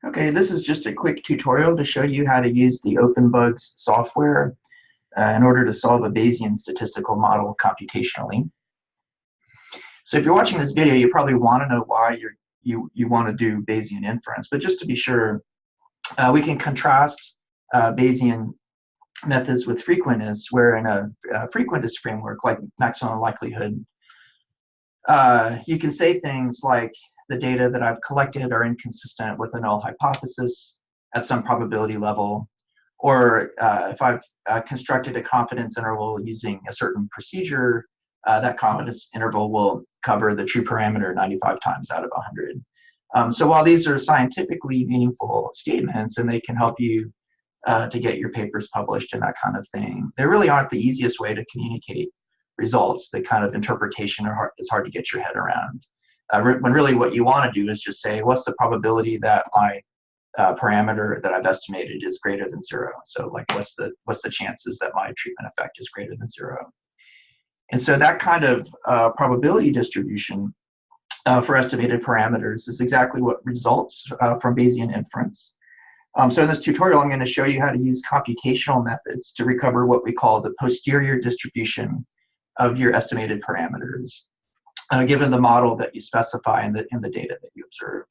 Okay, this is just a quick tutorial to show you how to use the OpenBUGS software in order to solve a Bayesian statistical model computationally. So if you're watching this video, you probably want to know why you want to do Bayesian inference, but just to be sure, we can contrast Bayesian methods with frequentists, where in a frequentist framework like maximum likelihood, you can say things like the data that I've collected are inconsistent with a null hypothesis at some probability level, or if I've constructed a confidence interval using a certain procedure, that confidence interval will cover the true parameter 95 times out of 100. So while these are scientifically meaningful statements and they can help you to get your papers published and that kind of thing, they really aren't the easiest way to communicate results. The kind of interpretation is hard to get your head around. When really what you want to do is just say, what's the probability that my parameter that I've estimated is greater than 0? So like, what's the chances that my treatment effect is greater than 0? And so that kind of probability distribution for estimated parameters is exactly what results from Bayesian inference. So in this tutorial, I'm going to show you how to use computational methods to recover what we call the posterior distribution of your estimated parameters, given the model that you specify in the data that you observe.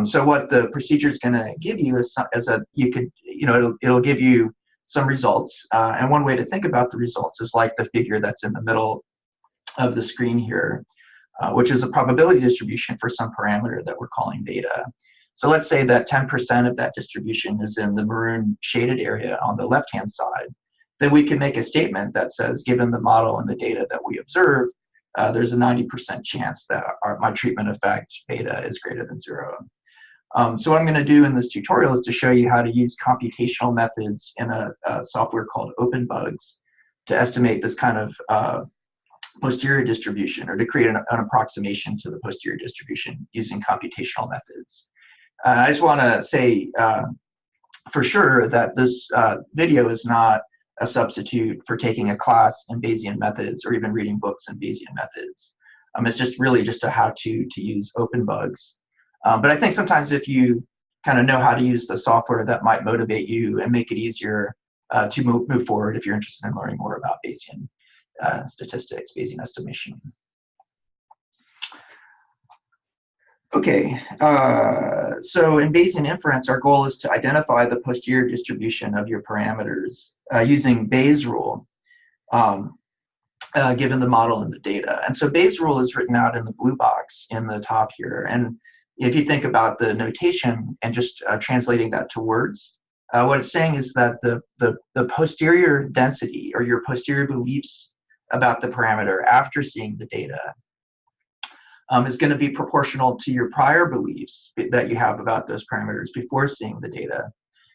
So what the procedure is going to give you is it'll give you some results. And one way to think about the results is like the figure that's in the middle of the screen here, which is a probability distribution for some parameter that we're calling beta. So let's say that 10% of that distribution is in the maroon shaded area on the left-hand side. Then we can make a statement that says, given the model and the data that we observe, there's a 90% chance that my treatment effect beta is greater than 0. So what I'm going to do in this tutorial is to show you how to use computational methods in a software called OpenBUGS to estimate this kind of posterior distribution, or to create an approximation to the posterior distribution using computational methods. I just want to say for sure that this video is not a substitute for taking a class in Bayesian methods or even reading books in Bayesian methods. It's just really just a how-to use OpenBUGS. But I think sometimes if you kind of know how to use the software, that might motivate you and make it easier to move forward if you're interested in learning more about Bayesian statistics, Bayesian estimation. Okay, so in Bayesian inference, our goal is to identify the posterior distribution of your parameters using Bayes' rule, given the model and the data. And so Bayes' rule is written out in the blue box in the top here. And if you think about the notation and just translating that to words, what it's saying is that the posterior density, or your posterior beliefs about the parameter after seeing the data, is going to be proportional to your prior beliefs that you have about those parameters before seeing the data,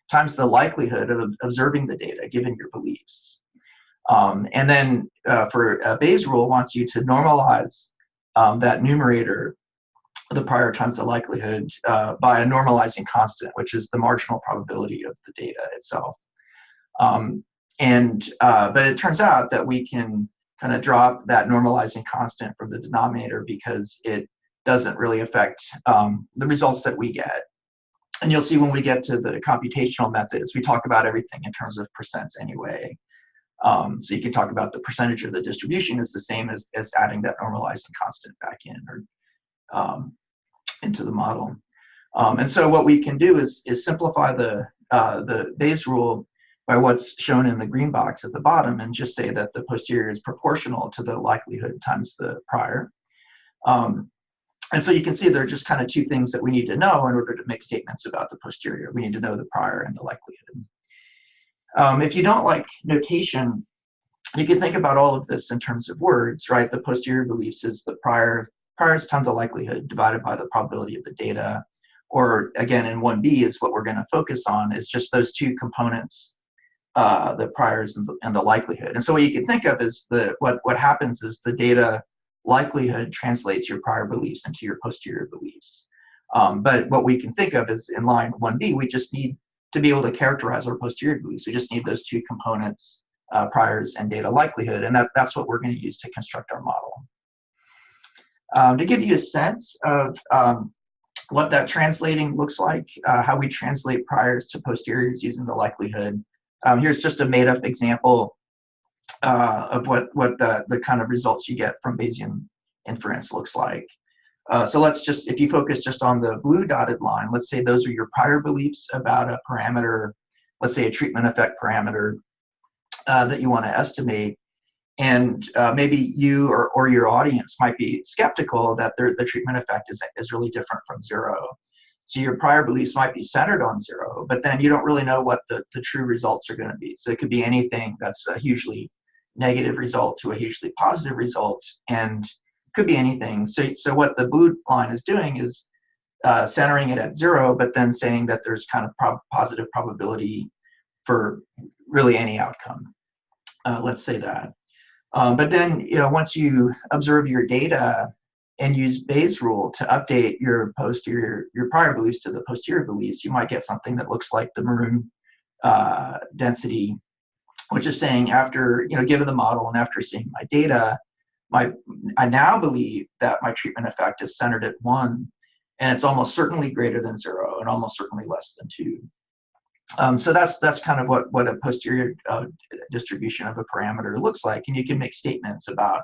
times the likelihood of observing the data given your beliefs. And then for Bayes' rule wants you to normalize that numerator, the prior times the likelihood, by a normalizing constant, which is the marginal probability of the data itself. But it turns out that we can kind of drop that normalizing constant from the denominator because it doesn't really affect the results that we get. And you'll see when we get to the computational methods, we talk about everything in terms of percents anyway. So you can talk about the percentage of the distribution is the same as adding that normalizing constant back in, or into the model. And so what we can do is simplify the Bayes rule by what's shown in the green box at the bottom, and just say that the posterior is proportional to the likelihood times the prior. And so you can see there are just kind of two things that we need to know in order to make statements about the posterior. We need to know the prior and the likelihood. If you don't like notation, you can think about all of this in terms of words, right? The posterior beliefs is the prior is times the likelihood divided by the probability of the data. Or again, in 1b is what we're going to focus on, is just those two components, the priors and the likelihood. And so what you can think of is what happens is the data likelihood translates your prior beliefs into your posterior beliefs. But what we can think of is in line 1b, we just need to be able to characterize our posterior beliefs. We just need those two components, priors and data likelihood, and that's what we're going to use to construct our model. To give you a sense of what that translating looks like, how we translate priors to posteriors using the likelihood. Here's just a made-up example of what the kind of results you get from Bayesian inference looks like. So let's just, if you focus just on the blue dotted line, let's say those are your prior beliefs about a parameter, let's say a treatment effect parameter that you want to estimate. And maybe you or your audience might be skeptical that the treatment effect is really different from zero. So your prior beliefs might be centered on zero, but then you don't really know what the true results are going to be. So it could be anything that's a hugely negative result to a hugely positive result, and could be anything. So what the blue line is doing is centering it at zero, but then saying that there's kind of positive probability for really any outcome. Let's say that. But then, once you observe your data and use Bayes' rule to update your prior beliefs to the posterior beliefs, you might get something that looks like the maroon density, which is saying after, given the model and after seeing my data, I now believe that my treatment effect is centered at 1, and it's almost certainly greater than 0 and almost certainly less than 2. So that's kind of what a posterior distribution of a parameter looks like, and you can make statements about,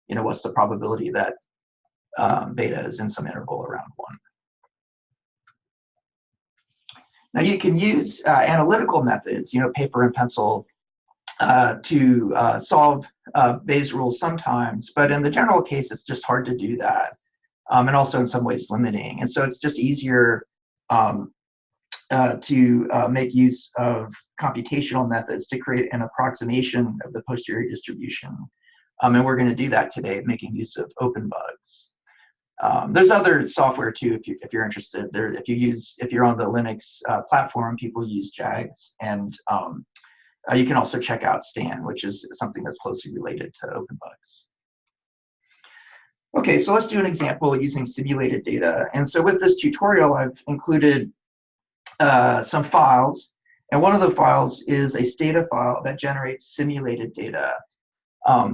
what's the probability that beta is in some interval around 1. Now you can use analytical methods, paper and pencil, to solve Bayes' rules sometimes, but in the general case, it's just hard to do that, and also in some ways limiting. And so it's just easier to make use of computational methods to create an approximation of the posterior distribution. And we're going to do that today, making use of OpenBUGS. There's other software too, if you're interested. If you're on the Linux platform, people use JAGS, and you can also check out Stan, which is something that's closely related to OpenBUGS. Okay, so let's do an example using simulated data. And so with this tutorial, I've included some files, and one of the files is a Stata file that generates simulated data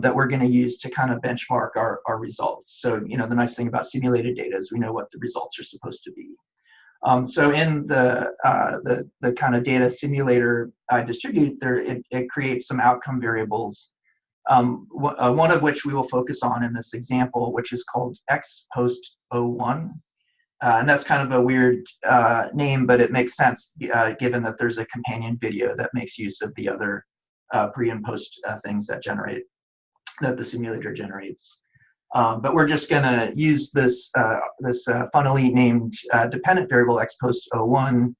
that we're going to use to kind of benchmark our results. So, the nice thing about simulated data is we know what the results are supposed to be. So in the kind of data simulator I distribute, it creates some outcome variables, one of which we will focus on in this example, which is called X post 01. And that's kind of a weird name, but it makes sense given that there's a companion video that makes use of the other pre and post things that the simulator generates. But we're just going to use this funnily named dependent variable X post 01,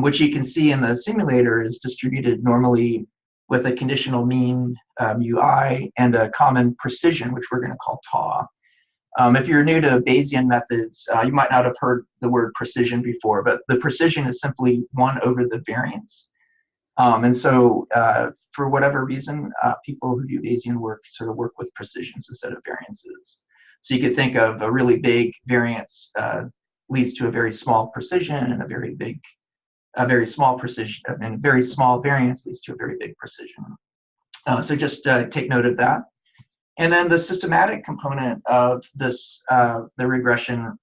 which you can see in the simulator is distributed normally with a conditional mean UI and a common precision, which we're going to call tau. If you're new to Bayesian methods, you might not have heard the word precision before, but the precision is simply 1 over the variance. And so for whatever reason, people who do Bayesian work sort of work with precisions instead of variances. So you could think of a really big variance leads to a very small precision, and a very small precision, and a very small variance leads to a very big precision. So just take note of that. And then the systematic component of this, the regression,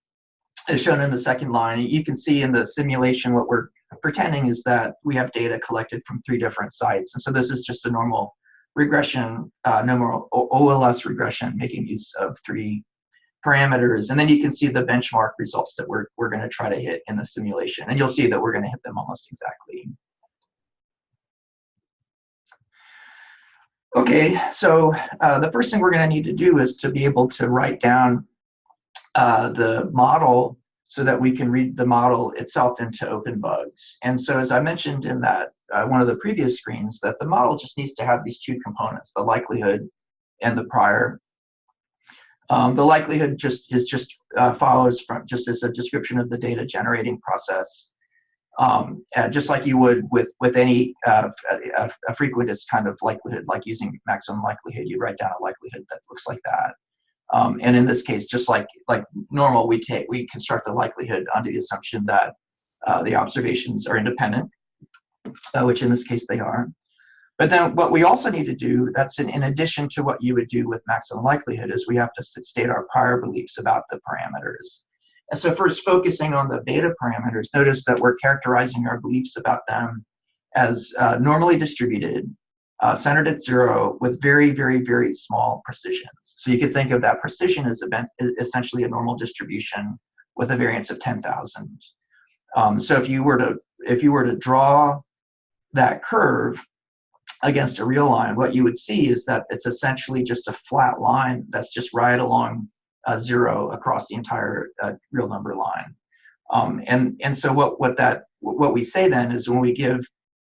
is shown in the second line. You can see in the simulation what we're pretending is that we have data collected from 3 different sites. And so this is just a normal regression, normal OLS regression, making use of 3 parameters. And then you can see the benchmark results that we're going to try to hit in the simulation. And you'll see that we're going to hit them almost exactly. Okay, so the first thing we're going to need to do is to be able to write down the model so that we can read the model itself into OpenBUGS. And so as I mentioned in that one of the previous screens, that the model just needs to have these 2 components, the likelihood and the prior. The likelihood follows from just as a description of the data generating process. Just like you would with any a frequentist kind of likelihood, like using maximum likelihood, you write down a likelihood that looks like that. And in this case, just like normal, we construct the likelihood under the assumption that the observations are independent, which in this case they are. But then what we also need to do, that's in addition to what you would do with maximum likelihood, is we have to state our prior beliefs about the parameters. And so first, focusing on the beta parameters, notice that we're characterizing our beliefs about them as normally distributed, centered at 0 with very, very, very small precisions. So you could think of that precision as essentially a normal distribution with a variance of 10,000. So if you were to draw that curve against a real line, what you would see is that it's essentially just a flat line that's just right along 0 across the entire real number line. And so what we say then is when we give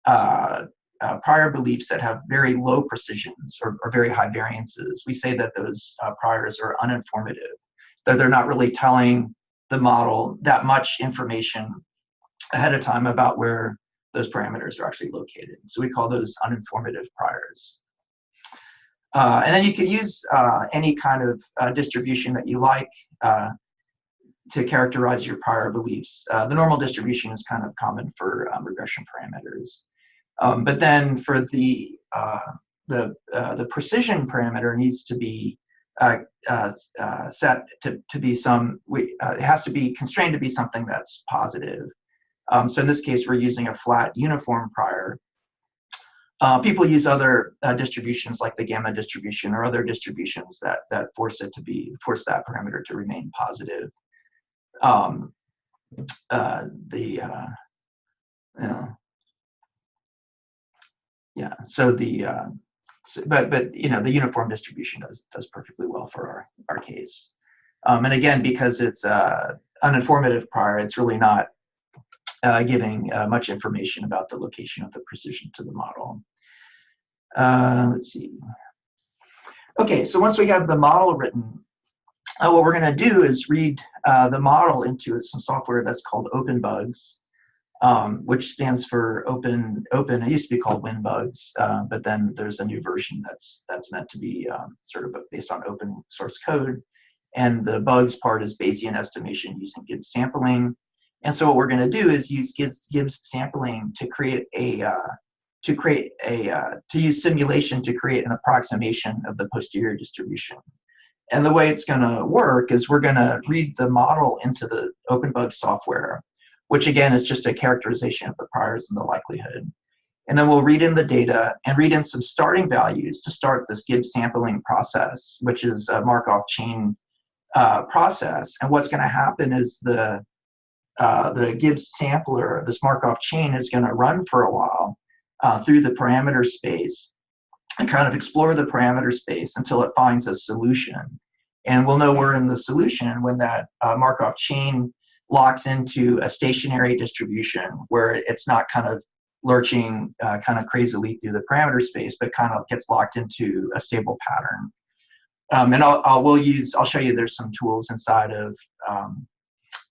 prior beliefs that have very low precisions or very high variances, we say that those priors are uninformative. They're not really telling the model that much information ahead of time about where those parameters are actually located. So we call those uninformative priors. And then you can use any kind of distribution that you like to characterize your prior beliefs. The normal distribution is kind of common for regression parameters. But then for the precision parameter needs to be set to be it has to be constrained to be something that's positive. So in this case, we're using a flat uniform prior. People use other distributions like the gamma distribution or other distributions that force that parameter to remain positive. But you know, the uniform distribution does perfectly well for our case. And again, because it's uninformative prior, it's really not giving much information about the location of the precision to the model. Let's see. Okay, so once we have the model written, what we're going to do is read the model into some software that's called OpenBUGS, which stands for open. It used to be called WinBUGS, but then there's a new version that's meant to be sort of based on open source code. And the bugs part is Bayesian estimation using Gibbs sampling. And so what we're going to do is use Gibbs sampling to use simulation to create an approximation of the posterior distribution. And the way it's going to work is we're going to read the model into the OpenBUGS software, which again is just a characterization of the priors and the likelihood. And then we'll read in the data and read in some starting values to start this Gibbs sampling process, which is a Markov chain process. And what's going to happen is the Gibbs sampler, this Markov chain, is going to run for a while through the parameter space and kind of explore the parameter space until it finds a solution. And we'll know we're in the solution when that Markov chain locks into a stationary distribution where it's not kind of lurching kind of crazily through the parameter space, but kind of gets locked into a stable pattern. And I'll show you there's some tools inside of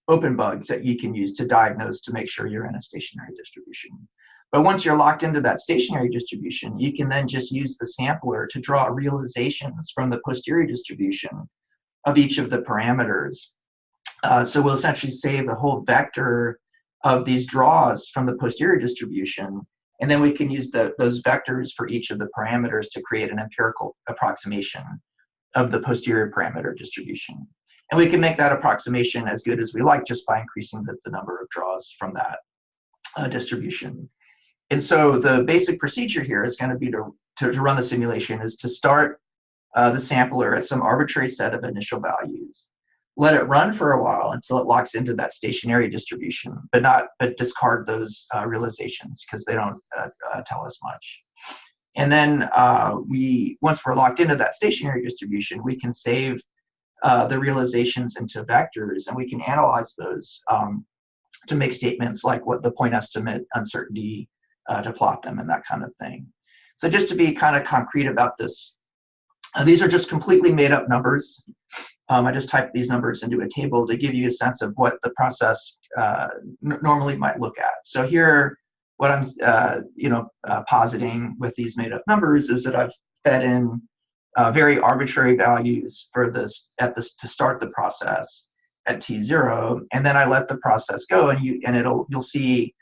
OpenBUGS that you can use to diagnose to make sure you're in a stationary distribution. But once you're locked into that stationary distribution, you can then just use the sampler to draw realizations from the posterior distribution of each of the parameters. So we'll essentially save a whole vector of these draws from the posterior distribution, and then we can use those vectors for each of the parameters to create an empirical approximation of the posterior parameter distribution. And we can make that approximation as good as we like just by increasing the number of draws from that distribution. And so the basic procedure here is going to be to run the simulation is to start the sampler at some arbitrary set of initial values. Let it run for a while until it locks into that stationary distribution, but discard those realizations because they don't tell us much. And then once we're locked into that stationary distribution, we can save the realizations into vectors, and we can analyze those to make statements like what the point estimate uncertainty to plot them and that kind of thing. So just to be kind of concrete about this, these are just completely made up numbers. I just typed these numbers into a table to give you a sense of what the process normally might look at. So here, what I'm positing with these made up numbers is that I've fed in very arbitrary values for this to start the process at t0, and then I let the process go, and you'll see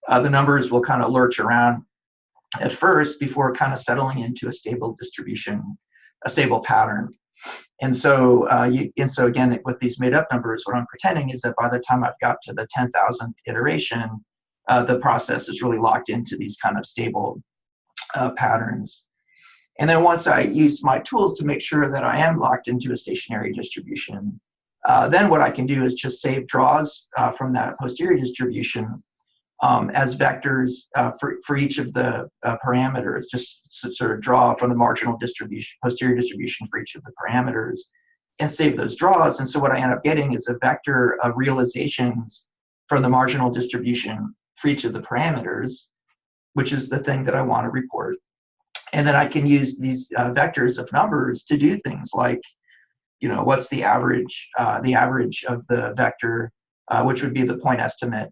the numbers will kind of lurch around at first before kind of settling into a stable distribution, a stable pattern. And so, again, with these made-up numbers, what I'm pretending is that by the time I've got to the 10,000th iteration, the process is really locked into these kind of stable patterns. And then once I use my tools to make sure that I am locked into a stationary distribution, then what I can do is just save draws from that posterior distribution as vectors for each of the parameters, just sort of draw from the marginal distribution, posterior distribution for each of the parameters, and save those draws. And so what I end up getting is a vector of realizations from the marginal distribution for each of the parameters, which is the thing that I want to report. And then I can use these vectors of numbers to do things like, what's the average of the vector, which would be the point estimate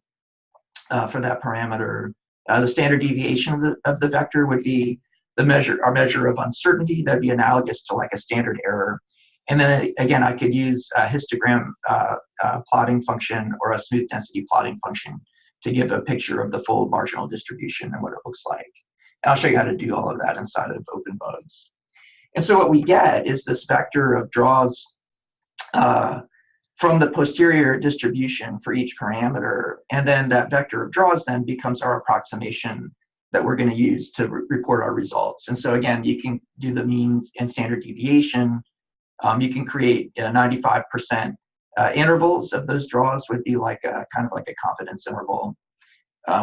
for that parameter. The standard deviation of the vector would be our measure of uncertainty. That'd be analogous to like a standard error. And then again, I could use a histogram plotting function or a smooth density plotting function to give a picture of the full marginal distribution and what it looks like. And I'll show you how to do all of that inside of OpenBUGS. And so what we get is this vector of draws from the posterior distribution for each parameter. And then that vector of draws then becomes our approximation that we're going to use to report our results. And so again, you can do the mean and standard deviation. You can create 95% intervals of those draws would be like a kind of like a confidence interval.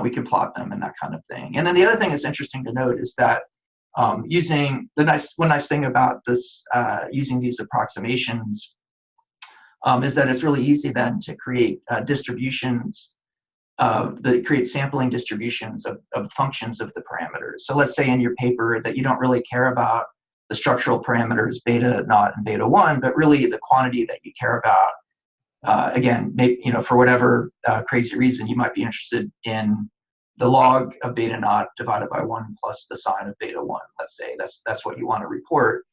We can plot them and that kind of thing. And then the other thing that's interesting to note is that using one nice thing about this using these approximations is that it's really easy then to create distributions create sampling distributions of functions of the parameters. So let's say in your paper that you don't really care about the structural parameters beta naught and beta 1, but really the quantity that you care about. Again, maybe, for whatever crazy reason, you might be interested in the log of beta naught divided by 1 plus the sine of beta 1. Let's say that's what you want to report.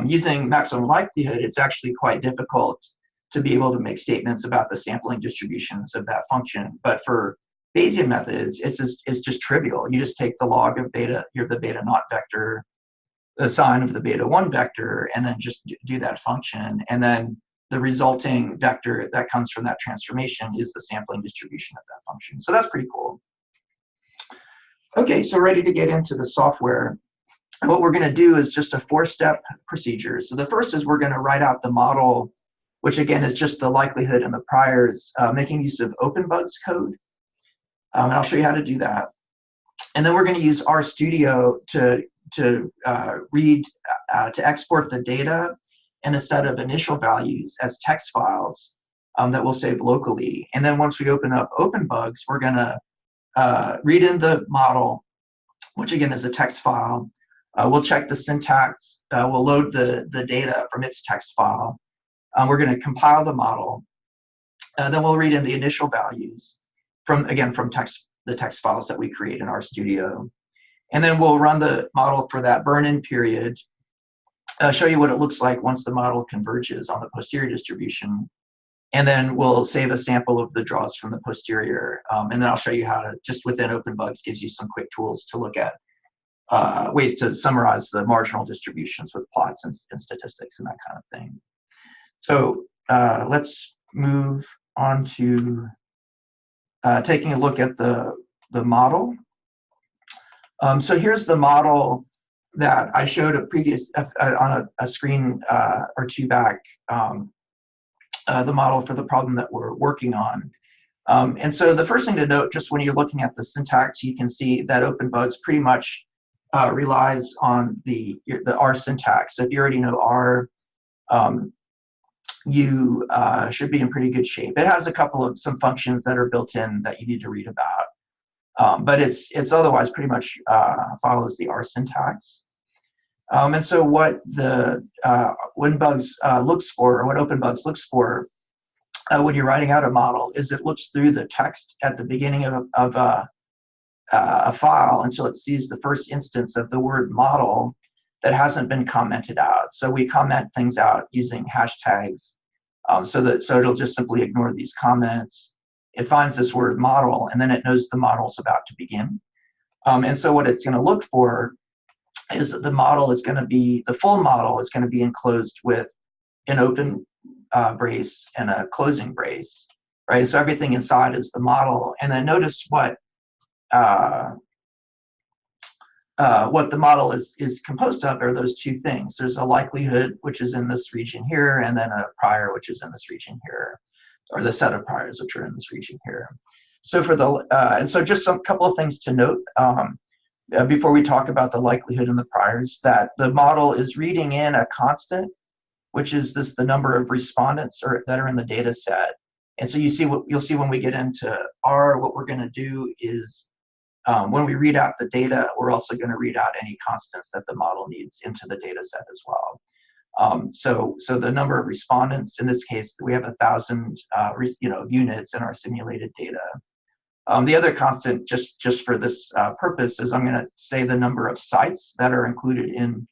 Using maximum likelihood, it's actually quite difficult to be able to make statements about the sampling distributions of that function. But for Bayesian methods, it's just trivial. You just take the log of beta, the beta naught vector, the sine of the beta 1 vector, and then just do that function. And then the resulting vector that comes from that transformation is the sampling distribution of that function. So that's pretty cool. Okay, so ready to get into the software. And what we're going to do is just a 4-step procedure. So the first is we're going to write out the model, which again is just the likelihood and the priors, making use of OpenBUGS code. And I'll show you how to do that. And then we're going to use RStudio to export the data and a set of initial values as text files that we'll save locally. And then once we open up OpenBUGS, we're going to read in the model, which again is a text file. We'll check the syntax. We'll load the data from its text file. We're going to compile the model. Then we'll read in the initial values from the text files that we create in RStudio. And then we'll run the model for that burn-in period. Show you what it looks like once the model converges on the posterior distribution. And then we'll save a sample of the draws from the posterior. And then I'll show you how to, just within OpenBUGS, gives you some quick tools to look at ways to summarize the marginal distributions with plots and statistics and that kind of thing. So let's move on to taking a look at the model. So here's the model that I showed on a screen or two back, the model for the problem that we're working on. And so the first thing to note, just when you're looking at the syntax, you can see that OpenBUGS pretty much relies on the R syntax. So if you already know R, you should be in pretty good shape. It has some functions that are built in that you need to read about. But it's otherwise pretty much follows the R syntax. And so what OpenBUGS looks for, or what OpenBUGS looks for when you're writing out a model, is it looks through the text at the beginning of a file until it sees the first instance of the word model that hasn't been commented out. So we comment things out using hashtags, so it'll just simply ignore these comments. It finds this word model, and then it knows the model's about to begin. And so what it's going to look for is that the full model is going to be enclosed with an open brace and a closing brace, right? So everything inside is the model. And then notice what the model is composed of are those two things. There's a likelihood, which is in this region here, and then a prior, which is in this region here, or the set of priors, which are in this region here. So for the and so just some couple of things to note before we talk about the likelihood and the priors, that the model is reading in a constant, which is the number of respondents that are in the data set. And so you'll see when we get into R, what we're going to do is when we read out the data, we're also going to read out any constants that the model needs into the data set as well. So the number of respondents, in this case, we have 1,000 units in our simulated data. The other constant, just for this purpose, is I'm going to say the number of sites that are included in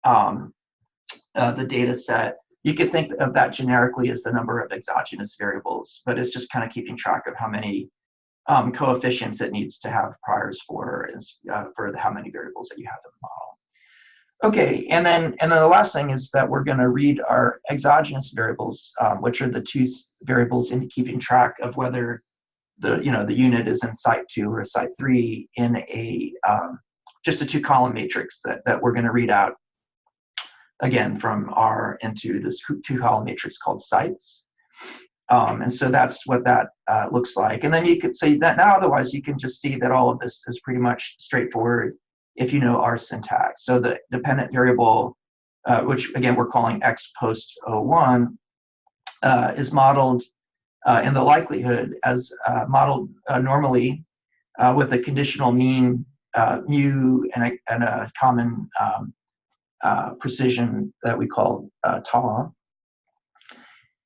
the data set. You could think of that generically as the number of exogenous variables, but it's just kind of keeping track of how many coefficients it needs to have priors for how many variables that you have in the model. Okay, and then the last thing is that we're going to read our exogenous variables, which are the two variables in keeping track of whether the unit is in site 2 or site 3 in a just a 2-column matrix that we're going to read out again from R into this 2-column matrix called sites. And so that's what that looks like. And then you could say that now otherwise you can just see that all of this is pretty much straightforward if you know R syntax. So the dependent variable, which again we're calling x post 01, is modeled in the likelihood as modeled normally with a conditional mean mu and a common precision that we call tau.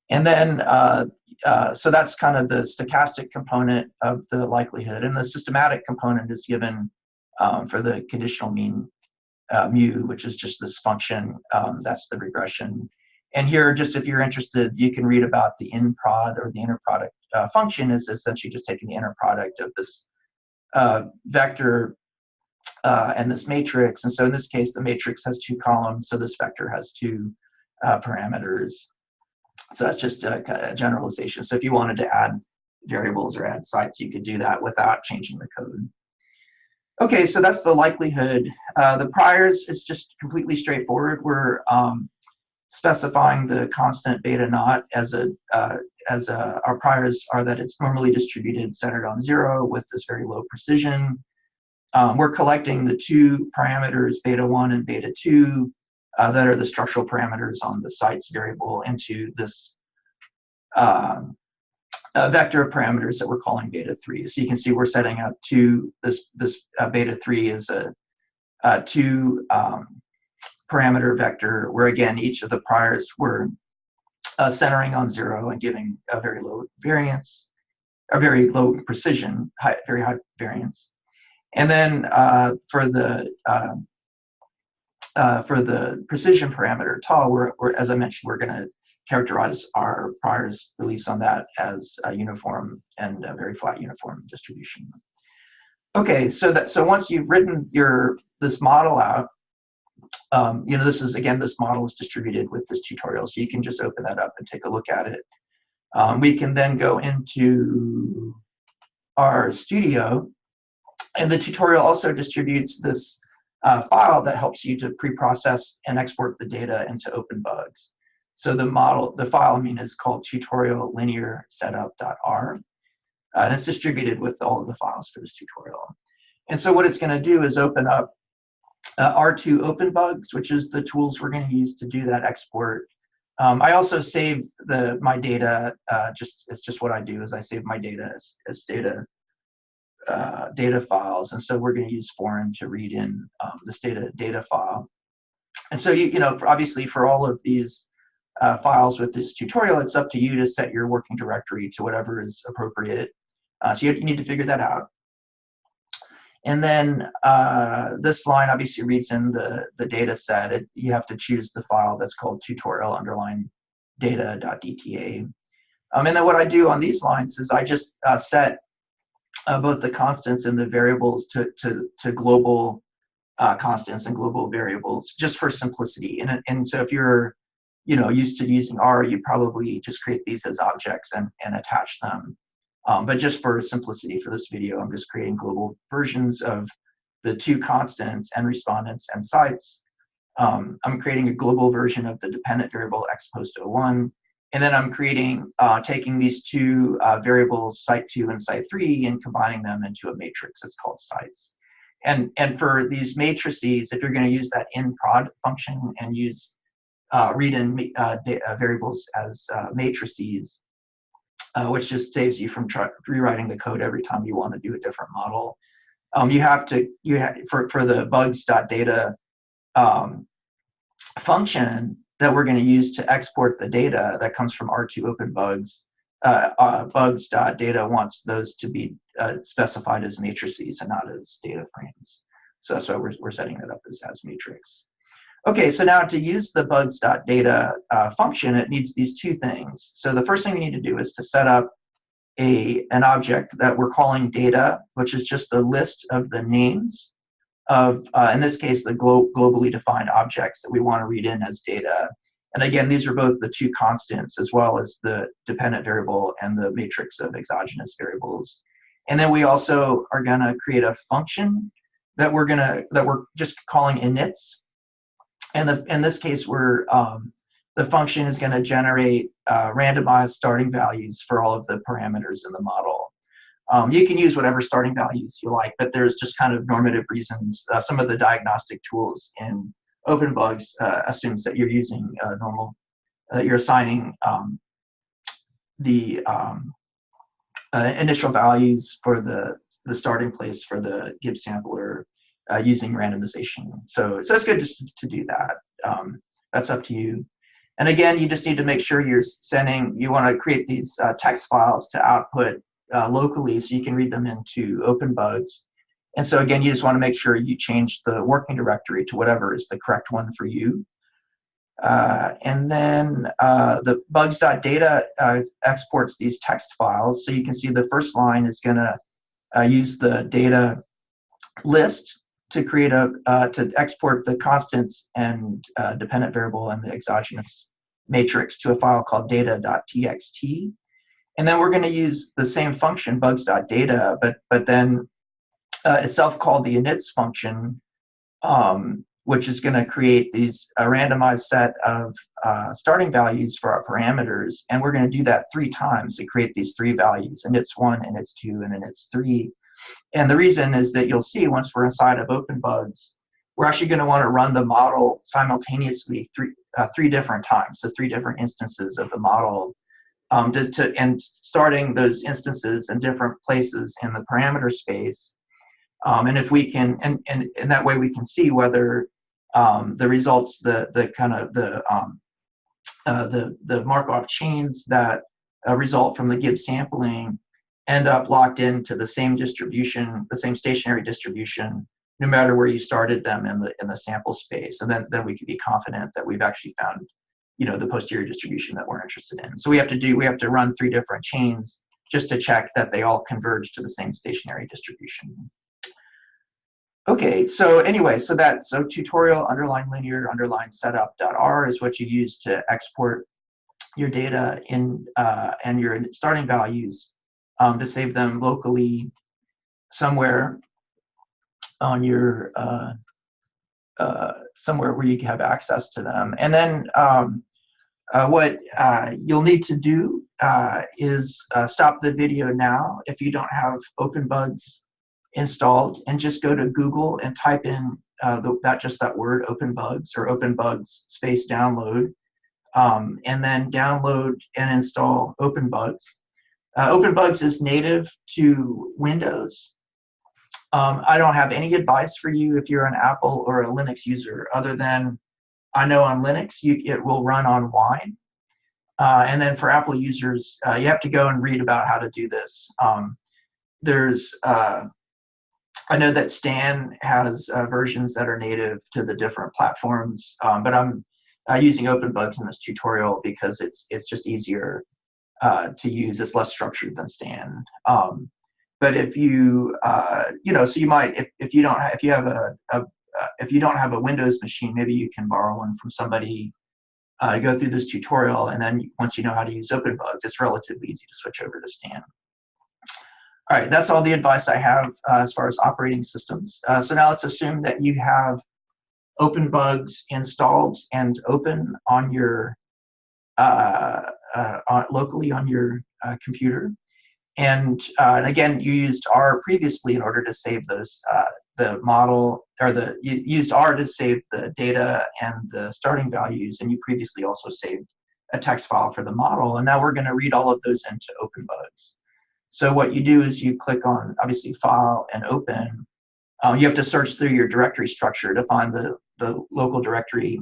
And then, so that's kind of the stochastic component of the likelihood, and the systematic component is given for the conditional mean mu, which is just this function. That's the regression. And here, just if you're interested, you can read about the in-prod or the inner product function is essentially just taking the inner product of this vector and this matrix. And so in this case, the matrix has 2 columns, so this vector has 2 parameters. So that's just a generalization. So if you wanted to add variables or add sites, you could do that without changing the code. Okay, so that's the likelihood. The priors is just completely straightforward. We're specifying the constant beta naught as our priors are that it's normally distributed centered on 0 with this very low precision. We're collecting the 2 parameters beta 1 and beta 2 that are the structural parameters on the sites variable into this vector of parameters that we're calling beta 3. So you can see we're setting up this beta 3 is a 2 parameter vector where again each of the priors were centering on 0 and giving a very low variance, a very low precision, very high variance. And then for the precision parameter tau, we're as I mentioned, we're going to characterize our priors beliefs on that as a uniform and a very flat uniform distribution. Okay, so once you've written this model out, this model is distributed with this tutorial, so you can just open that up and take a look at it. We can then go into our studio, and the tutorial also distributes this file that helps you to pre-process and export the data into OpenBUGS. So the file is called tutorial linear setup.r, and it's distributed with all of the files for this tutorial. And so what it's going to do is open up R2 OpenBUGS, which is the tools we're going to use to do that export. I also save my data. It's just what I do is I save my data as data files, and so we're going to use foreign to read in this data file. And so obviously for all of these files with this tutorial, it's up to you to set your working directory to whatever is appropriate. So you need to figure that out. And then this line obviously reads in the data set. You have to choose the file that's called tutorial_data.dta. And then what I do on these lines is I just set both the constants and the variables to global constants and global variables, just for simplicity. And so if you're used to using R, you probably just create these as objects and attach them. But just for simplicity for this video, I'm just creating global versions of the two constants and respondents and sites. I'm creating a global version of the dependent variable x post 01. And then I'm creating, taking these two variables, site2 and site3, and combining them into a matrix. It's called sites. And for these matrices, if you're going to use that inprod function and use read in variables as matrices, which just saves you from rewriting the code every time you want to do a different model. You have for the bugs.data function that we're going to use to export the data that comes from R2 OpenBUGS, bugs.data wants those to be specified as matrices and not as data frames. So we're setting it up as matrix. Okay, so now to use the bugs.data function, it needs these two things. So the first thing we need to do is to set up an object that we're calling data, which is just a list of the names of, in this case, the globally defined objects that we want to read in as data. And again, these are both the two constants as well as the dependent variable and the matrix of exogenous variables. And then we also are going to create a function that we're just calling inits. And in this case, the function is going to generate randomized starting values for all of the parameters in the model. You can use whatever starting values you like, but there's just kind of normative reasons. Some of the diagnostic tools in OpenBUGS assumes that you're using you're assigning the initial values for the starting place for the Gibbs sampler using randomization. So it's good just to do that. That's up to you. And again, you just need to make sure you want to create these text files to output locally so you can read them into OpenBUGS. And so again, you just want to make sure you change the working directory to whatever is the correct one for you. And then the bugs.data exports these text files. So you can see the first line is going to use the data list to create to export the constants and dependent variable and the exogenous matrix to a file called data.txt. And then we're going to use the same function, bugs.data, but then itself called the inits function, which is going to create these randomized set of starting values for our parameters. And we're going to do that 3 times to create these 3 values, inits1, inits2, and inits3. And the reason is that you'll see once we're inside of OpenBUGS, we're actually going to want to run the model simultaneously 3 different times, so 3 different instances of the model, and starting those instances in different places in the parameter space. And if we can, and that way we can see whether the results, the Markov chains that result from the Gibbs sampling end up locked into the same distribution, the same stationary distribution, no matter where you started them in the sample space. And then we can be confident that we've actually found, the posterior distribution that we're interested in. So we have to run 3 different chains just to check that they all converge to the same stationary distribution. Okay, so anyway, so tutorial _linear _setup.r is what you use to export your data in and your starting values to save them locally somewhere on your somewhere where you can have access to them. And then what you'll need to do is stop the video now if you don't have OpenBUGS installed, and just go to Google and type in that word OpenBUGS or OpenBUGS space download, and then download and install OpenBUGS. OpenBUGS is native to Windows. I don't have any advice for you if you're an Apple or a Linux user, other than I know on Linux it will run on Wine. And then for Apple users, you have to go and read about how to do this. I know that Stan has versions that are native to the different platforms, but I'm using OpenBUGS in this tutorial because it's just easier to use. It's less structured than Stan. But if you so you might, if you don't have a Windows machine, maybe you can borrow one from somebody go through this tutorial, and then once you know how to use OpenBUGS, it's relatively easy to switch over to Stan. All right, that's all the advice I have as far as operating systems. So now let's assume that you have OpenBUGS installed and open on your locally on your computer. And again, you used R previously in order to save those the model, or you used R to save the data and the starting values, and you previously also saved a text file for the model. And now we're going to read all of those into OpenBUGS. So what you do is you click on, obviously, File and Open. You have to search through your directory structure to find the local directory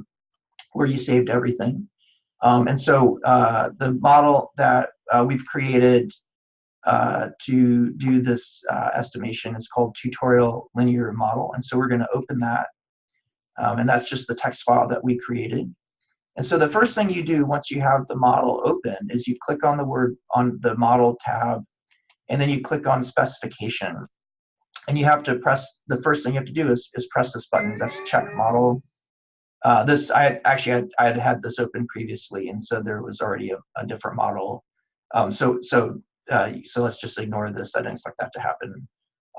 where you saved everything. And so the model that we've created to do this estimation is called tutorial linear model. And so we're going to open that. And that's just the text file that we created. And so the first thing you do once you have the model open is you click on the word on the model tab, and then you click on specification. And you have to press, the first thing you have to do is press this button. That's check model. This I had this open previously, and so there was already a different model. So let's just ignore this. I didn't expect that to happen.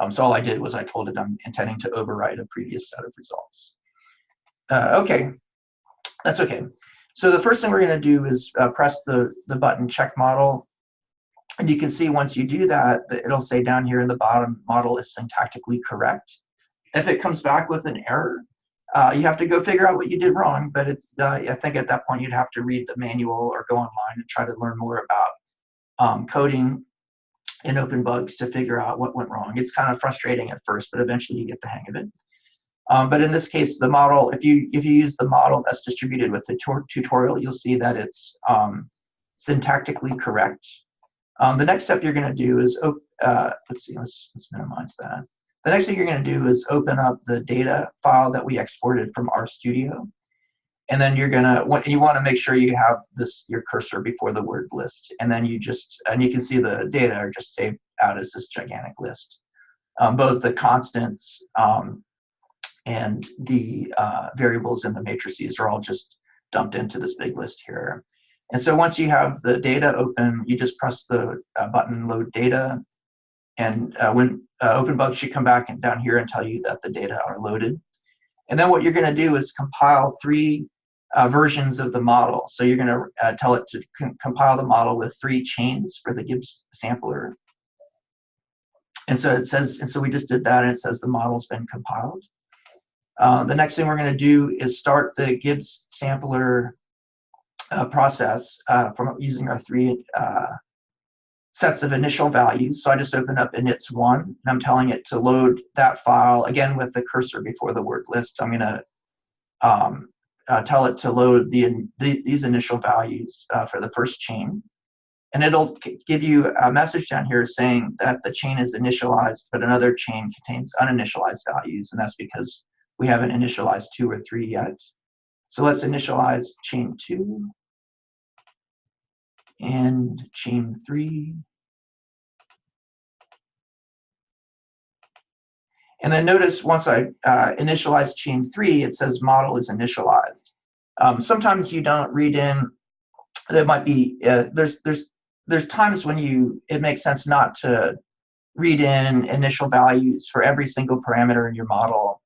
So all I did was I told it I'm intending to overwrite a previous set of results. Okay, that's okay. So the first thing we're going to do is press the button check model. And you can see once you do that, it'll say down here in the bottom, model is syntactically correct. If it comes back with an error, you have to go figure out what you did wrong, but it's, I think at that point you'd have to read the manual or go online and try to learn more about coding in OpenBUGS to figure out what went wrong. It's kind of frustrating at first, but eventually you get the hang of it. But in this case, the model, if you use the model that's distributed with the tutorial, you'll see that it's syntactically correct. The next step you're going to do is, let's see, let's minimize that. The next thing you're going to do is open up the data file that we exported from RStudio. And then you're going to, you want to make sure you have your cursor before the word list. And then you can see the data are just saved out as this gigantic list. Both the constants and the variables in the matrices are all just dumped into this big list here. And so once you have the data open, you just press the button load data, and when OpenBUGS should come back and down here and tell you that the data are loaded. And then what you're going to do is compile 3 versions of the model. So you're going to tell it to compile the model with 3 chains for the Gibbs sampler. And so it says, and so we just did that, and it says the model's been compiled. The next thing we're going to do is start the Gibbs sampler process from using our 3 sets of initial values. So I just open up inits1, and I'm telling it to load that file, again with the cursor before the word list. I'm going to tell it to load these initial values for the first chain. And it'll give you a message down here saying that the chain is initialized, but another chain contains uninitialized values, and that's because we haven't initialized 2 or 3 yet. So let's initialize chain 2 and chain 3. And then notice once I initialize chain 3, it says model is initialized. Sometimes you don't read in, there might be, there's times when it makes sense not to read in initial values for every single parameter in your model,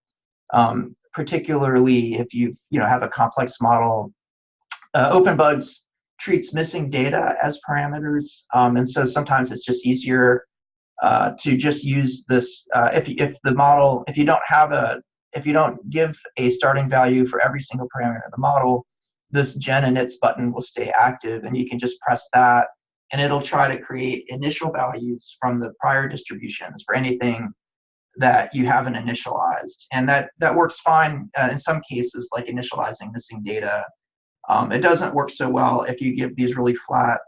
particularly if you have a complex model. OpenBUGS treats missing data as parameters, and so sometimes it's just easier to just use this. If you don't give a starting value for every single parameter of the model, this gen inits button will stay active, and you can just press that, and it'll try to create initial values from the prior distributions for anything that you haven't initialized, and that works fine in some cases, like initializing missing data. It doesn't work so well if you give these really flat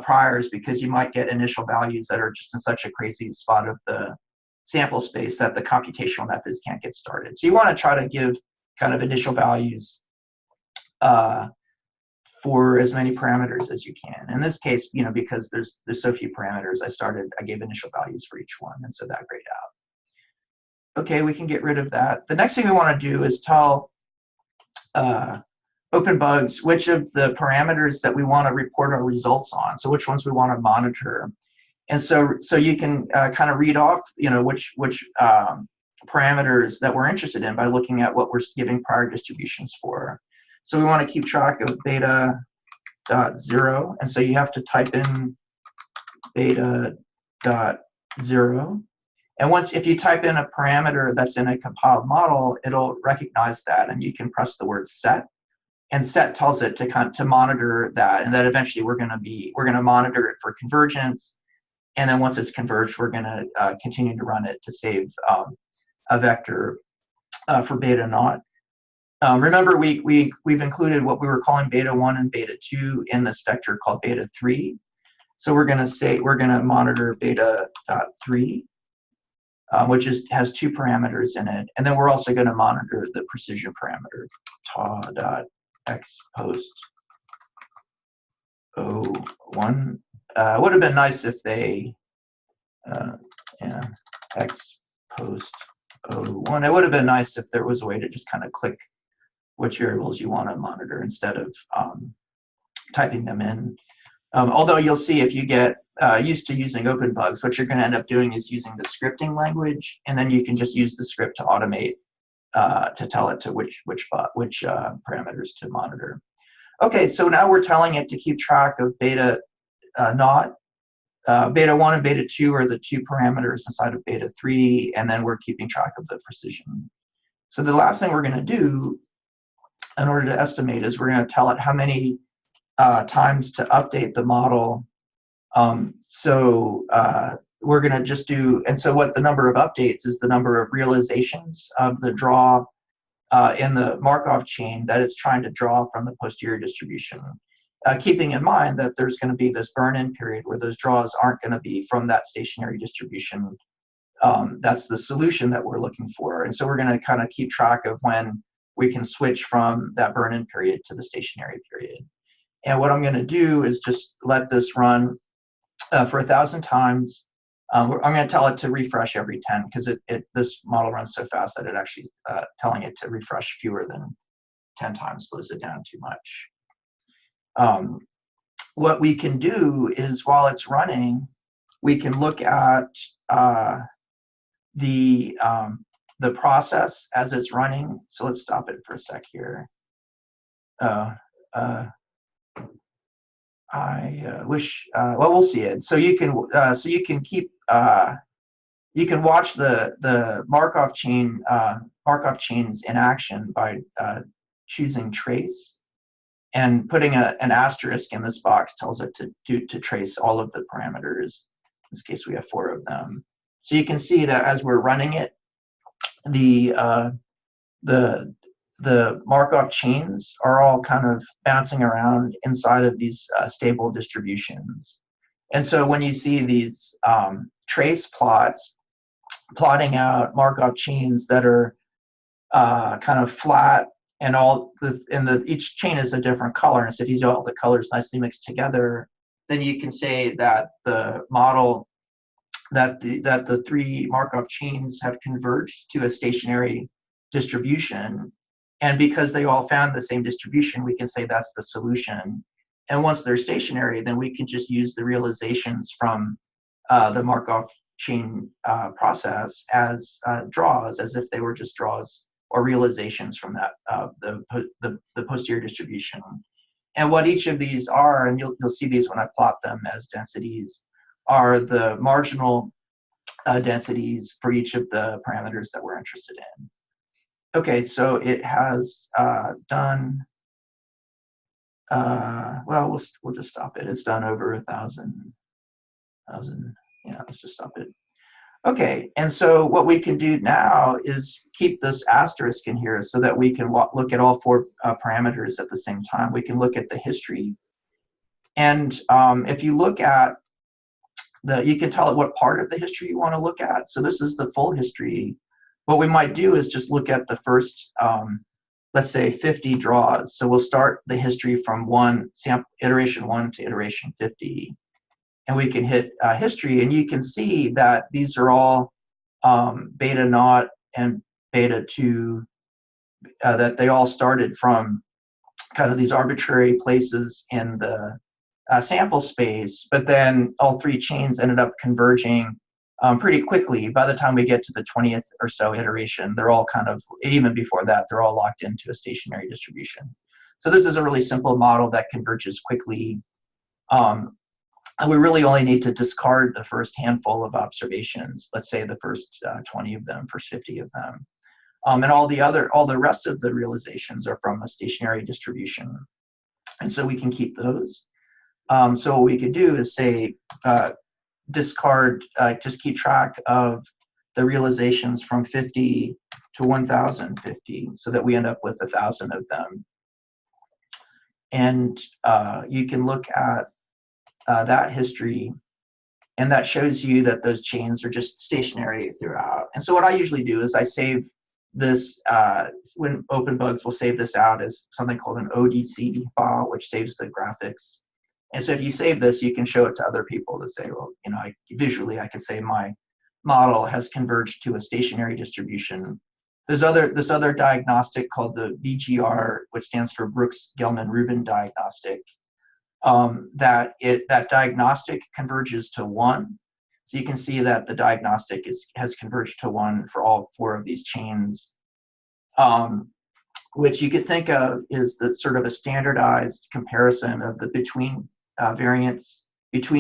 priors, because you might get initial values that are just in such a crazy spot of the sample space that the computational methods can't get started. So you want to try to give kind of initial values for as many parameters as you can. In this case, because there's so few parameters, I gave initial values for each one, and so that grayed out. Okay, we can get rid of that. The next thing we want to do is tell OpenBUGS, which of the parameters that we want to report our results on, so which ones we want to monitor. And so you can kind of read off, which parameters that we're interested in by looking at what we're giving prior distributions for. So we want to keep track of beta dot 0, and so you have to type in beta dot 0. And if you type in a parameter that's in a compiled model, it'll recognize that, and you can press the word set. And set tells it to monitor that, and that eventually we're going to monitor it for convergence. And then once it's converged, we're going to continue to run it to save a vector for beta naught. Remember, we've included what we were calling beta 1 and beta 2 in this vector called beta 3. So we're going to monitor beta dot 3, which has 2 parameters in it, and then we're also going to monitor the precision parameter ta dot x post 01. Would have been nice if they x post 01. It would have been nice if there was a way to just kind of click which variables you want to monitor instead of typing them in. Although you'll see, if you get used to using OpenBUGS, what you're going to end up doing is using the scripting language, and then you can just use the script to automate to tell it to which parameters to monitor. Okay, so now we're telling it to keep track of beta naught. Beta 1 and beta 2 are the 2 parameters inside of beta 3, and then we're keeping track of the precision. So the last thing we're going to do in order to estimate is we're going to tell it how many times to update the model. We're going to just do, and so what the number of updates is the number of realizations of the draw in the Markov chain that it's trying to draw from the posterior distribution. Keeping in mind that there's going to be this burn-in period where those draws aren't going to be from that stationary distribution. That's the solution that we're looking for. And so we're going to kind of keep track of when we can switch from that burn-in period to the stationary period. And what I'm going to do is just let this run for 1,000 times. I'm going to tell it to refresh every 10, because this model runs so fast that it actually telling it to refresh fewer than 10 times slows it down too much. What we can do is, while it's running, we can look at the process as it's running. So let's stop it for a sec here. I wish. Well, we'll see it. So you can keep. You can watch the Markov chains in action by choosing trace. And putting an asterisk in this box tells it to trace all of the parameters. In this case, we have 4 of them. So you can see that as we're running it, the Markov chains are all kind of bouncing around inside of these stable distributions. And so when you see these trace plots plotting out Markov chains that are kind of flat, and each chain is a different color, and so if you see all the colors nicely mixed together, then you can say that the model, that the 3 Markov chains have converged to a stationary distribution. And because they all found the same distribution, we can say that's the solution. And once they're stationary, then we can just use the realizations from the Markov chain process as draws, as if they were just draws or realizations from that the posterior distribution. And what each of these are, and you'll see these when I plot them as densities, are the marginal densities for each of the parameters that we're interested in. Okay, so it has done. Well, we'll just stop it. It's done over 1,000. Yeah, let's just stop it. Okay, and so what we can do now is keep this asterisk in here so that we can look at all 4 parameters at the same time. We can look at the history. And if you look at you can tell it what part of the history you want to look at. So this is the full history. What we might do is just look at the first, let's say, 50 draws. So we'll start the history from iteration 1 to iteration 50. And we can hit history, and you can see that these are all beta naught and beta 2, that they all started from kind of these arbitrary places in the sample space, but then all three chains ended up converging pretty quickly. By the time we get to the 20th or so iteration, they're all kind of, even before that, they're all locked into a stationary distribution. So this is a really simple model that converges quickly. And we really only need to discard the first handful of observations, let's say the first 20 of them, first 50 of them. And all the rest of the realizations are from a stationary distribution. And so we can keep those. So what we could do is say, discard, just keep track of the realizations from 50 to 1050, so that we end up with 1,000 of them. And you can look at that history, and that shows you that those chains are just stationary throughout. And so what I usually do is I save this, when OpenBUGS will save this out as something called an ODC file, which saves the graphics. And so if you save this, you can show it to other people to say, well, you know, visually I can say my model has converged to a stationary distribution. There's this other diagnostic called the BGR, which stands for Brooks-Gelman-Rubin diagnostic. That diagnostic converges to 1. So you can see that the diagnostic has converged to 1 for all 4 of these chains, which you could think of is the sort of a standardized comparison of the between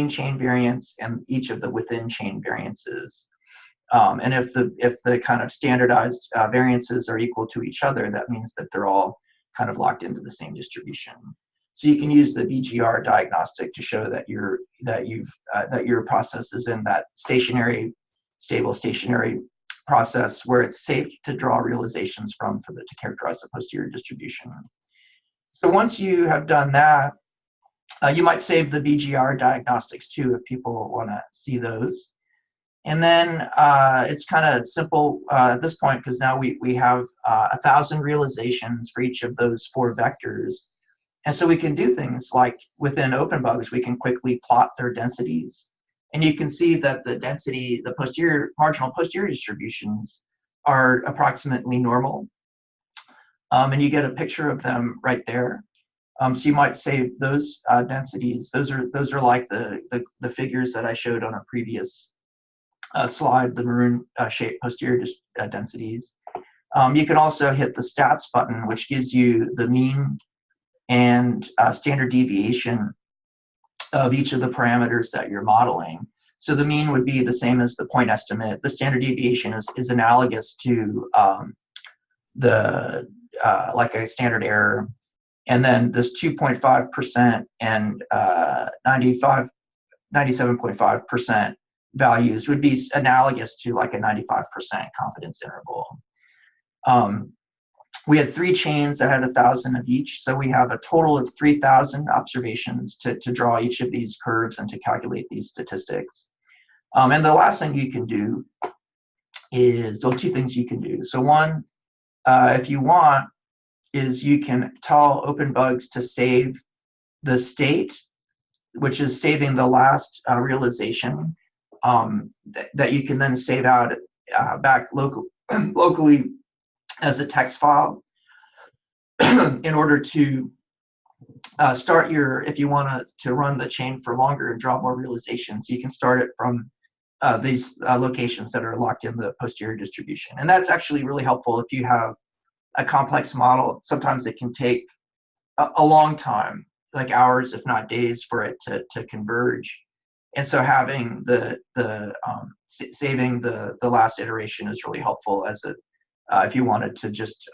chain variance and each of the within chain variances. And if the kind of standardized variances are equal to each other, that means that they're all kind of locked into the same distribution. So you can use the BGR diagnostic to show that your process is in that stable stationary process where it's safe to draw realizations from to characterize the posterior distribution. So once you have done that, you might save the BGR diagnostics too if people want to see those. And then it's kind of simple at this point, because now we have 1,000 realizations for each of those 4 vectors. And so we can do things like within OpenBUGS, we can quickly plot their densities. And you can see that the density, the marginal posterior distributions are approximately normal. And you get a picture of them right there. So you might save those densities. Those are like the figures that I showed on a previous slide, the maroon shaped posterior densities. You can also hit the stats button, which gives you the mean and standard deviation of each of the parameters that you're modeling. So the mean would be the same as the point estimate. The standard deviation is analogous to like a standard error. And then this 2.5% and 97.5% values would be analogous to like a 95% confidence interval. We had 3 chains that had 1,000 of each, so we have a total of 3,000 observations to draw each of these curves and to calculate these statistics. And the last thing you can do is, well, 2 things you can do. So one, if you want, is you can tell OpenBUGS to save the state, which is saving the last realization, that you can then save out back locally as a text file in order to start if you want to run the chain for longer and draw more realizations, you can start it from these locations that are locked in the posterior distribution. And that's actually really helpful if you have a complex model. Sometimes it can take a long time, like hours, if not days, for it to converge. And so having saving the last iteration is really helpful as if you wanted to just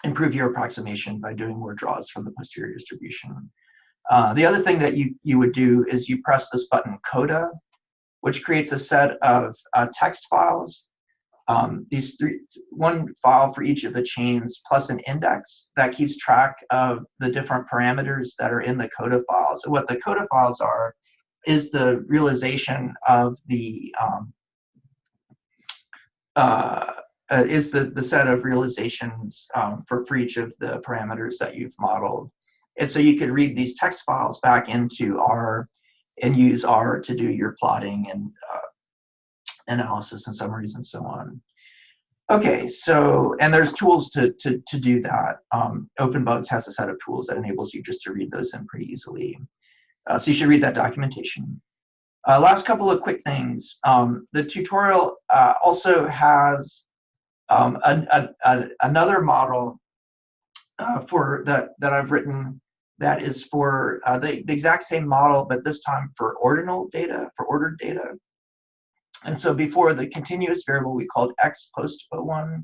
improve your approximation by doing more draws from the posterior distribution. The other thing that you would do is you press this button coda, which creates a set of text files. One file for each of the chains plus an index that keeps track of the different parameters that are in the coda files. So what the coda files are is the realization of the set of realizations for each of the parameters that you've modeled. And so you could read these text files back into R and use R to do your plotting and analysis and summaries and so on. Okay, so, and there's tools to do that. OpenBUGS has a set of tools that enables you just to read those in pretty easily. So you should read that documentation. Last couple of quick things. The tutorial also has another model for that I've written that is for the exact same model, but this time for ordinal data, for ordered data. And so before the continuous variable we called x post O1,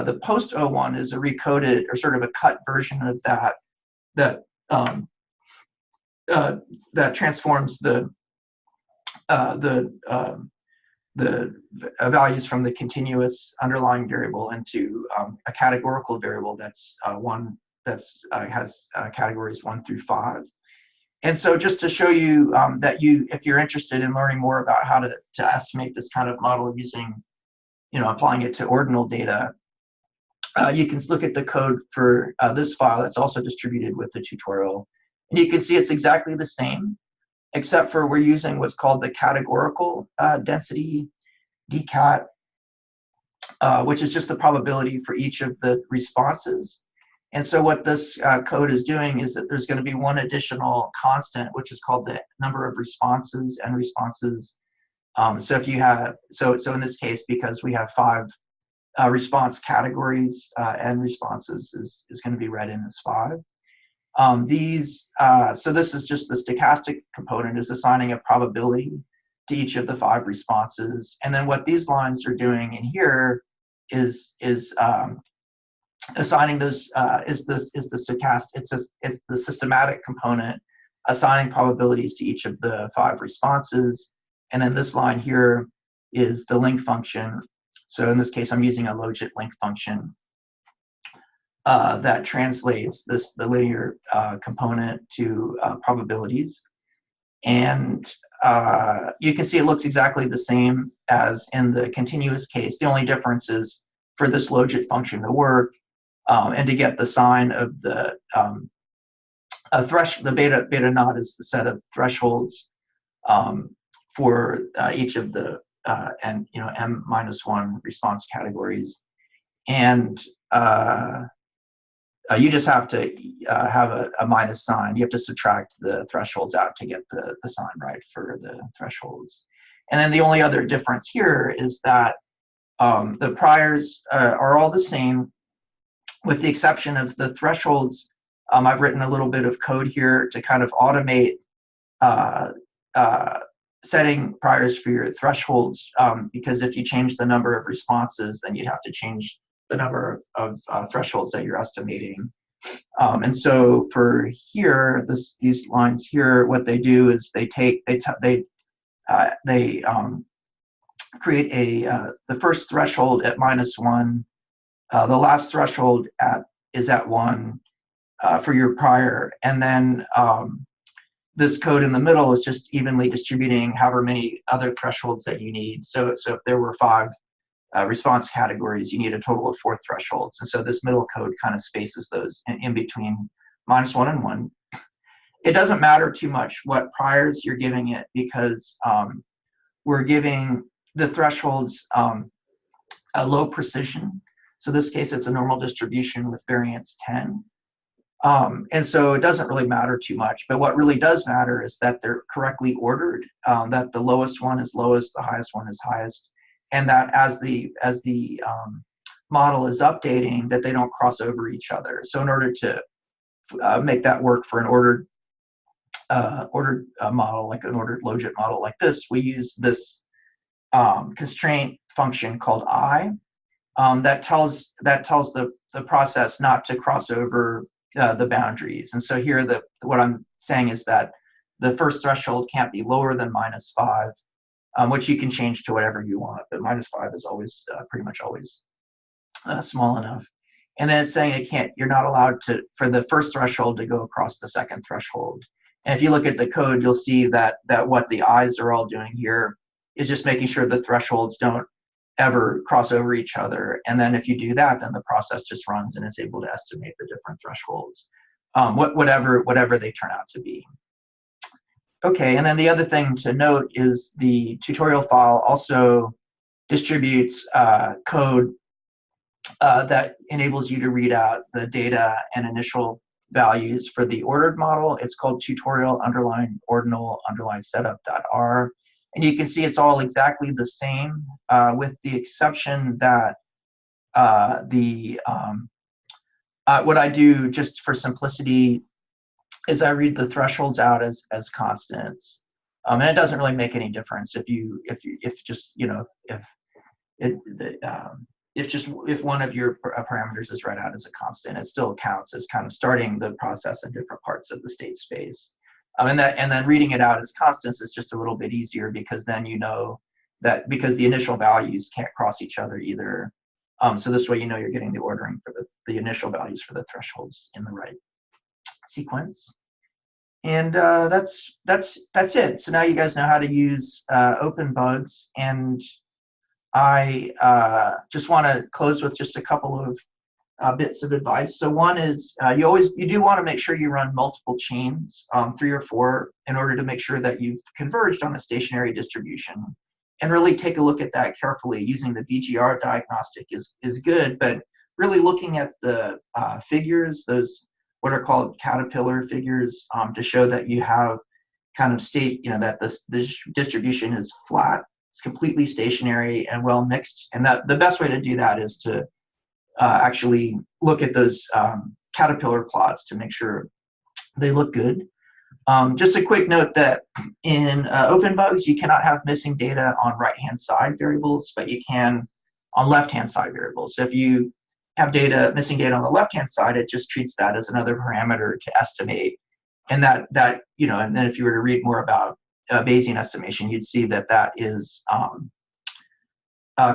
the post O1 is a recoded or sort of a cut version of that that transforms the values from the continuous underlying variable into a categorical variable that's has categories 1 through 5. And so just to show you that if you're interested in learning more about how to estimate this kind of model using, applying it to ordinal data, you can look at the code for this file that's also distributed with the tutorial. And you can see it's exactly the same, except for we're using what's called the categorical density dcat, which is just the probability for each of the responses. And so what this code is doing is that there's going to be one additional constant, which is called the number of responses and responses. So if you have, so in this case, because we have 5 response categories, n responses is going to be read in as 5. So this is just the stochastic component is assigning a probability to each of the 5 responses. And then what these lines are doing in here is assigning those is the stochastic, it's the systematic component assigning probabilities to each of the 5 responses. And then this line here is the link function. So in this case, I'm using a logit link function that translates the linear component to probabilities. And you can see it looks exactly the same as in the continuous case. The only difference is for this logit function to work and to get the sign of the the beta naught is the set of thresholds for each of the m-1 response categories. And you just have to have a minus sign. You have to subtract the thresholds out to get the sign right for the thresholds. And then the only other difference here is that the priors are all the same, with the exception of the thresholds. I've written a little bit of code here to kind of automate setting priors for your thresholds, because if you change the number of responses, then you'd have to change the number of thresholds that you're estimating. And so for here, these lines here, what they do is they create the first threshold at -1, the last threshold is at 1 for your prior, and then this code in the middle is just evenly distributing however many other thresholds that you need. So if there were 5 response categories, you need a total of 4 thresholds. And so this middle code kind of spaces those in between -1 and 1. It doesn't matter too much what priors you're giving it, because we're giving the thresholds a low precision. So in this case, it's a normal distribution with variance 10. And so it doesn't really matter too much, but what really does matter is that they're correctly ordered, that the lowest one is lowest, the highest one is highest, and that as the model is updating, that they don't cross over each other. So in order to make that work for an ordered model, like an ordered logit model like this, we use this constraint function called I that tells the process not to cross over the boundaries. And so here, what I'm saying is that the first threshold can't be lower than -5, which you can change to whatever you want, but -5 is always pretty much always small enough. And then it's saying you're not allowed for the first threshold to go across the second threshold. And if you look at the code, you'll see that what the I's are all doing here is just making sure the thresholds don't ever cross over each other. And then if you do that, then the process just runs and is able to estimate the different thresholds, whatever they turn out to be. Okay, and then the other thing to note is the tutorial file also distributes code that enables you to read out the data and initial values for the ordered model. It's called tutorial underline ordinal underline setup.r. And you can see it's all exactly the same, with the exception that what I do just for simplicity is I read the thresholds out as constants, and it doesn't really make any difference if one of your parameters is read out as a constant, it still counts as kind of starting the process in different parts of the state space. And then reading it out as constants is just a little bit easier, because then you know that because the initial values can't cross each other either. So this way you know you're getting the ordering for the initial values for the thresholds in the right sequence. And that's it. So now you guys know how to use OpenBUGS, and I just want to close with just a couple of bits of advice. So one is you do want to make sure you run multiple chains, 3 or 4, in order to make sure that you've converged on a stationary distribution. And really take a look at that carefully. Using the BGR diagnostic is good, but really looking at the figures, those what are called caterpillar figures, to show that you have kind of that the distribution is flat, it's completely stationary and well mixed. And that the best way to do that is to actually look at those caterpillar plots to make sure they look good. Just a quick note that in OpenBUGS, you cannot have missing data on right-hand side variables, but you can on left-hand side variables. So if you have missing data on the left-hand side, it just treats that as another parameter to estimate. And and then if you were to read more about Bayesian estimation, you'd see that that is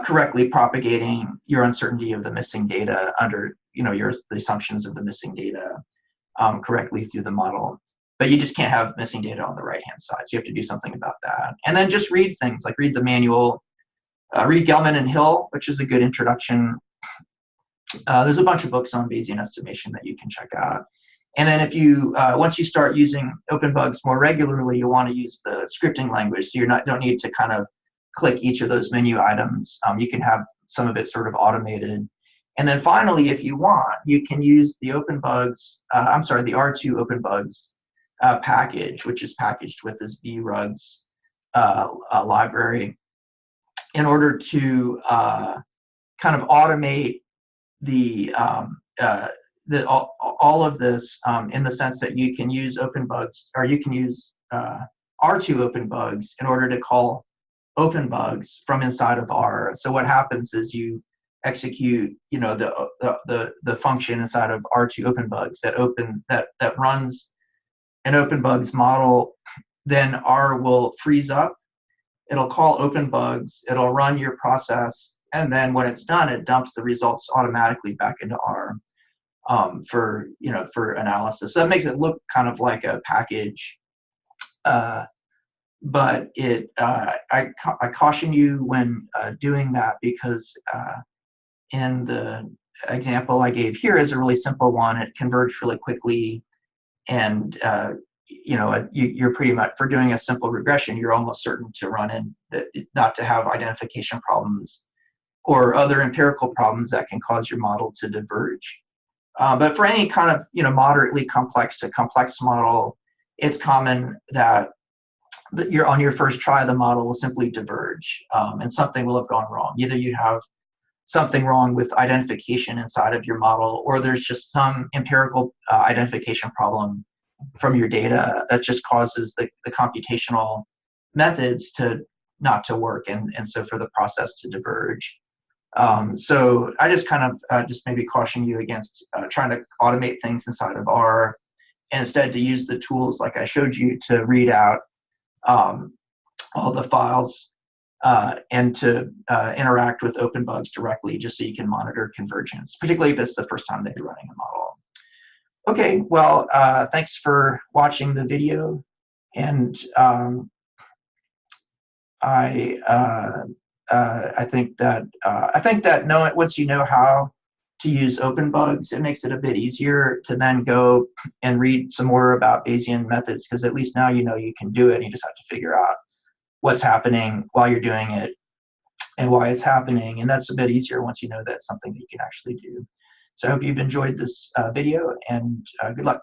correctly propagating your uncertainty of the missing data under the assumptions of the missing data correctly through the model. But you just can't have missing data on the right-hand side, so you have to do something about that. And then just read things like read the manual, read Gelman and Hill, which is a good introduction. There's a bunch of books on Bayesian estimation that you can check out. And then if you once you start using OpenBUGS more regularly, you'll want to use the scripting language, so don't need to kind of click each of those menu items. You can have some of it sort of automated. And then finally, if you want, you can use the OpenBUGS, the R2 OpenBUGS package, which is packaged with this BRugs library, in order to kind of automate all of this in the sense that you can use OpenBUGS, or you can use R2 OpenBUGS in order to call OpenBUGS from inside of R. So what happens is you execute the function inside of R2 OpenBUGS that runs an OpenBUGS model. Then R will freeze up, it'll call OpenBUGS, it'll run your process, and then when it's done, it dumps the results automatically back into R for analysis. So that makes it look kind of like a package, but I caution you when doing that, because in the example I gave here is a really simple one. It converged really quickly, and you're pretty much, for doing a simple regression, you're almost certain to run in not to have identification problems or other empirical problems that can cause your model to diverge. But for any kind of moderately complex to complex model, it's common that on your first try, the model will simply diverge, and something will have gone wrong. Either you have something wrong with identification inside of your model, or there's just some empirical identification problem from your data that just causes the computational methods not to work, and so for the process to diverge. So I just kind of just maybe caution you against trying to automate things inside of R, and instead to use the tools like I showed you to read out all the files and to interact with OpenBUGS directly, just so you can monitor convergence, particularly if it's the first time that you're running a model. Okay, well, thanks for watching the video, and I think that once you know how to use OpenBUGS, it makes it a bit easier to then go and read some more about Bayesian methods, because at least now you know you can do it, and you just have to figure out what's happening while you're doing it and why it's happening. And that's a bit easier once you know that's something that you can actually do. So I hope you've enjoyed this video, and good luck.